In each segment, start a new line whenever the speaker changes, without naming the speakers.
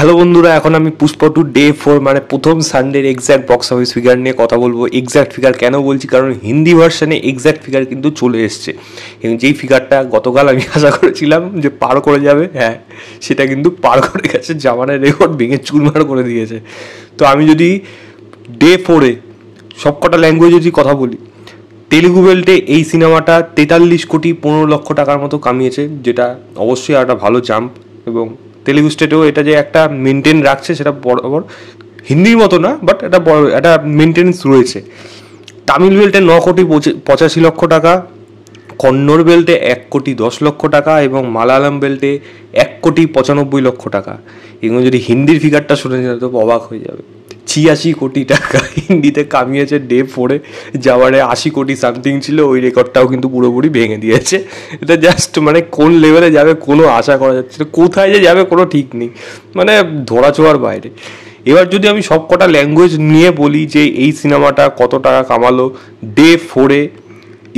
Hello বন্ধুরা, এখন আমি পুষ্পা টু ডে 4 মানে প্রথম সানডের এক্স্যাক্ট বক্স অফিস ফিগার নিয়ে কথা বলবো। এক্স্যাক্ট ফিগার কেন বলছি, কারণ হিন্দি ভার্সানে এক্স্যাক্ট ফিগার কিন্তু চলে এসছে এবং যেই ফিগারটা গতকাল আমি আশা করেছিলাম যে পার করে যাবে, হ্যাঁ সেটা কিন্তু পার করে গেছে, জামানের রেকর্ড ভেঙে চুরমার করে দিয়েছে। তো আমি যদি ডে 4-এ সবকটা ল্যাঙ্গুয়েজে যদি কথা বলি, তেলুগু বেল্টে এই সিনেমাটা 43 কোটি 15 লক্ষ টাকার মতো কামিয়েছে, যেটা অবশ্যই একটা ভালো জাম্প। এবং তেলুগু স্টেটেও এটা যে একটা মেনটেন রাখছে সেটা বরাবর, হিন্দির মতো না বাট এটা বড় একটা মেনটেন্স রয়েছে। তামিল বেল্টে 9 কোটি 85 লক্ষ টাকা, কন্নড় বেল্টে 1 কোটি 10 লক্ষ টাকা এবং মালায়ালাম বেল্টে 1 কোটি 95 লক্ষ টাকা। এবং যদি হিন্দির ফিগারটা শুনে যায় তো অবাক হয়ে যাবে, 86 কোটি টাকা হিন্দিতে কামিয়েছে ডে 4-এ। যাওয়ারে 80 কোটি সামথিং ছিল, ওই রেকর্ডটাও কিন্তু পুরোপুরি ভেঙে দিয়েছে। এটা জাস্ট মানে কোন লেভেলে যাবে কোনো আশা করা যাচ্ছে না, কোথায় যে যাবে কোনো ঠিক নেই, মানে ধরাছোঁয়ার বাইরে। এবার যদি আমি সব কটা ল্যাঙ্গুয়েজ নিয়ে বলি যে এই সিনেমাটা কত টাকা কামালো ডে 4-এ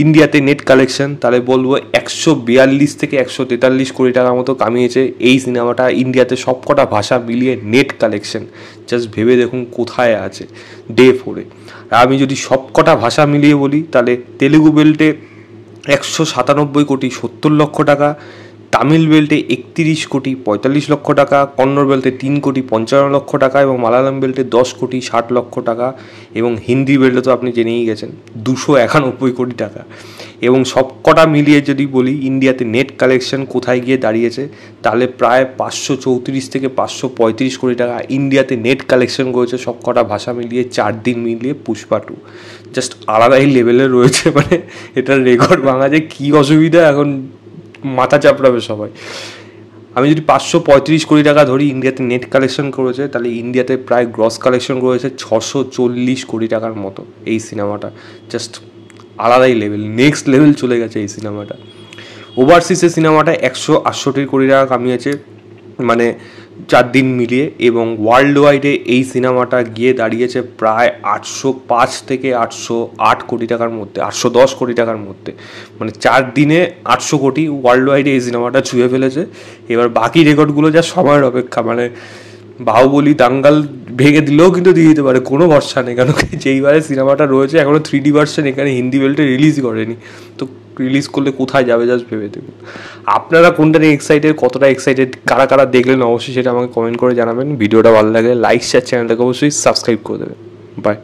ইন্ডিয়াতে নেট কালেকশন, তাহলে বলবো 142 থেকে 143 কোটি টাকার মতো কামিয়েছে এই সিনেমাটা ইন্ডিয়াতে সবকটা ভাষা মিলিয়ে নেট কালেকশন। জাস্ট ভেবে দেখুন কোথায় আছে ডে 4-এ। আর আমি যদি সবকটা ভাষা মিলিয়ে বলি, তাহলে তেলুগু বেল্টে 197 কোটি 70 লক্ষ টাকা, তামিল বেল্টে 31 কোটি 45 লক্ষ টাকা, কন্নড় বেল্টে 3 কোটি 55 লক্ষ টাকা এবং মালায়ালাম বেল্টে 10 কোটি 60 লক্ষ টাকা এবং হিন্দি বেল্টে তো আপনি জেনেই গেছেন 291 কোটি টাকা। এবং সবকটা মিলিয়ে যদি বলি ইন্ডিয়াতে নেট কালেকশন কোথায় গিয়ে দাঁড়িয়েছে, তাহলে প্রায় 534 থেকে 535 কোটি টাকা ইন্ডিয়াতে নেট কালেকশন করেছে সবকটা ভাষা মিলিয়ে 4 দিন মিলিয়ে পুষ্পা 2। জাস্ট আলাদাই লেভেলে রয়েছে, মানে এটার রেকর্ড ভাঙা যে কী অসুবিধা এখন মাথা চাপড়াবে সবাই। আমি যদি 535 কোটি টাকা ধরি ইন্ডিয়াতে নেট কালেকশন করেছে, তাহলে ইন্ডিয়াতে প্রায় গ্রস কালেকশন করেছে 640 কোটি টাকার মতো এই সিনেমাটা। জাস্ট আলাদাই লেভেল, নেক্সট লেভেল চলে গেছে এই সিনেমাটা। ওভারসিসে সিনেমাটা 168 কোটি টাকা কামিয়েছে মানে 4 দিন মিলিয়ে, এবং ওয়ার্ল্ড ওয়াইডে এই সিনেমাটা গিয়ে দাঁড়িয়েছে প্রায় 805 থেকে 808 কোটি টাকার মধ্যে, 810 কোটি টাকার মধ্যে। মানে 4 দিনে 800 কোটি ওয়ার্ল্ড ওয়াইডে এই সিনেমাটা ছুঁয়ে ফেলেছে। এবার বাকি রেকর্ডগুলো যা সময়ের অপেক্ষা, মানে বাহুবলী দাঙ্গাল ভেঙে দিলেও কিন্তু দিয়ে দিতে পারে, কোনো ভরসা নেই। কেন কি যেইবারে সিনেমাটা রয়েছে এখনও 3D ভার্সন এখানে হিন্দি বেল্টে রিলিজই করেনি, তো রিলিজ করলে কোথায় যাবে জাস্ট ভেবে দেখুন। আপনারা কোনটা নিয়ে এক্সাইটেড, কতটা এক্সাইটেড, কারা কারা দেখলেন অবশ্যই সেটা আমাকে কমেন্ট করে জানাবেন। ভিডিওটা ভালো লাগে লাইক শেয়ার, চ্যানেলটাকে অবশ্যই সাবস্ক্রাইব করে দেবেন। বাই।